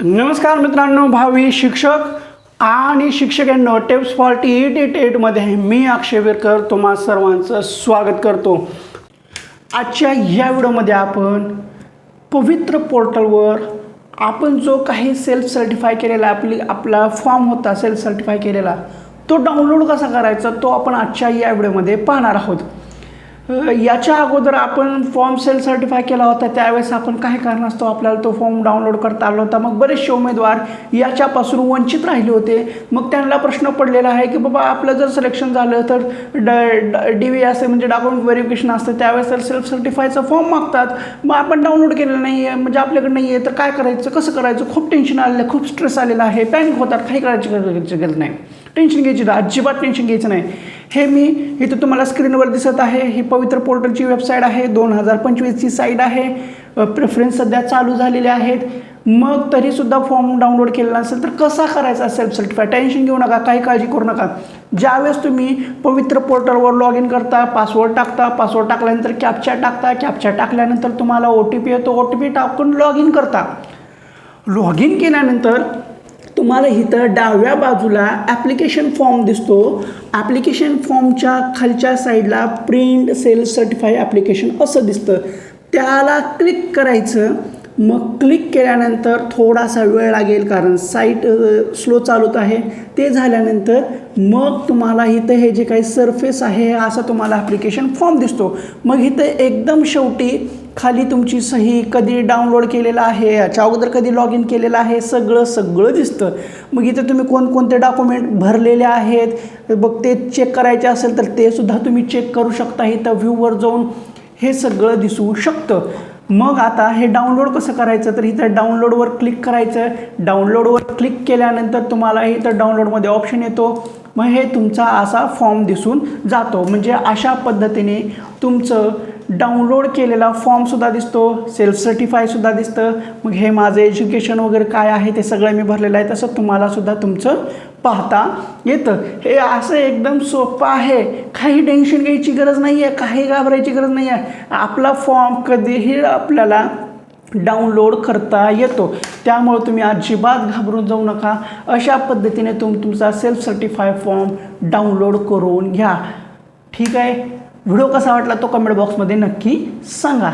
नमस्कार मित्रांनो, भावी शिक्षक आणि शिक्षकांनो, टिप्स फॉर टी-88मध्ये मी अक्षय विरकर तुम्हा सर्वांचं स्वागत करतो। आजच्या या व्हिडिओमध्ये आपण पवित्र पोर्टलवर आपण जो काही सेल्फ सर्टिफाय केलेला आपला फॉर्म होता, सेल्फ सर्टिफाय केलेला तो डाउनलोड कसा करायचा तो आपण आजच्या या व्हिडिओमध्ये पाहणार आहोत। याच्या अगोदर आपण फॉर्म सेल्फ सर्टिफाय केला होता, त्यावेळेस आपण काही कारणास्तव आपल्याला तो फॉर्म डाउनलोड करता आला होता। मग बरेचसे उमेदवार याच्यापासून वंचित राहिले होते। मग त्यांना प्रश्न पडलेला आहे की बाबा आपलं जर सिलेक्शन झालं तर DV असे म्हणजे डॉक्युमेंट व्हेरिफिकेशन असतं, त्यावेळेस तर सेल्फ सर्टिफायचा फॉर्म मागतात। मग आपण डाउनलोड केलेलं नाही आहे, म्हणजे आपल्याकडे नाही आहे, तर काय करायचं, कसं करायचं, खूप टेन्शन आलेलं आहे, खूप स्ट्रेस आलेला आहे, पॅनिक होतात, काही करायची गरज नाही, टेन्शन घ्यायची नाही, अजिबात टेन्शन घ्यायचं नाही। हे मी इथं तुम्हाला स्क्रीनवर दिसत आहे, ही पवित्र पोर्टलची वेबसाईट आहे, 2025ची साईट आहे, प्रेफरन्स सध्या चालू झालेले आहेत। मग तरीसुद्धा फॉर्म डाउनलोड केलेला असेल तर कसा करायचा सेल्फ सर्टिफाय, टेन्शन घेऊ नका, काही काळजी करू नका। ज्यावेळेस तुम्ही पवित्र पोर्टलवर लॉग इन करता, पासवर्ड टाकता, पासवर्ड टाकल्यानंतर कॅप्चा टाकता, कॅप्चा टाकल्यानंतर तुम्हाला OTP येतो, OTP टाकून लॉग इन करता। लॉग इन केल्यानंतर तुम्हाला इथं डाव्या बाजूला ॲप्लिकेशन फॉर्म दिसतो, ॲप्लिकेशन फॉर्मच्या खालच्या साईडला प्रिंट सेल्फ सर्टिफाय ॲप्लिकेशन असं दिसतं, त्याला क्लिक करायचं। मग क्लिक केल्यानंतर थोडासा वेळ लागेल कारण साईट स्लो चालत आहे। ते झाल्यानंतर मग तुम्हाला इथं हे जे काही सरफेस आहे असा तुम्हाला ॲप्लिकेशन फॉर्म दिसतो। मग इथं एकदम शेवटी खाली तुमची सही, कधी डाउनलोड केलेला आहे, याच्या अगोदर कधी लॉग इन केलेलं आहे, सगळं दिसतं। मग इथं तुम्ही कोणकोणते डॉक्युमेंट भरलेले आहेत बघ ते चेक करायचे असेल तर ते सुद्धा तुम्ही चेक करू शकता। इथं व्ह्यूवर जाऊन हे सगळं दिसू शकतं। मग आता हे डाउनलोड कसं करायचं, तर इथं डाउनलोडवर क्लिक करायचं। डाउनलोडवर क्लिक केल्यानंतर तुम्हाला इथं डाउनलोडमध्ये ऑप्शन येतो, मग हे तुमचा असा फॉर्म दिसून जातो। म्हणजे अशा पद्धतीने तुमचं डाउनलोड केलेला फॉर्मसुद्धा दिसतो, सेल्फ सर्टिफायसुद्धा दिसतं। मग हे माझं एज्युकेशन वगैरे काय आहे ते सगळं मी भरलेलं आहे, तसं तुम्हालासुद्धा तुमचं पाहता येतं। हे असं एकदम सोपं आहे, काही टेन्शन घ्यायची गरज नाही आहे, काही घाबरायची गरज नाही आहे। आपला फॉर्म कधीही आपल्याला डाउनलोड करता येतो, त्यामुळे तुम्ही अजिबात घाबरून जाऊ नका। अशा पद्धतीने तुमचा सेल्फ सर्टिफाय फॉर्म डाउनलोड करून घ्या। ठीक आहे, व्हिडिओ कसा वाटला तो कमेंट बॉक्समध्ये नक्की सांगा।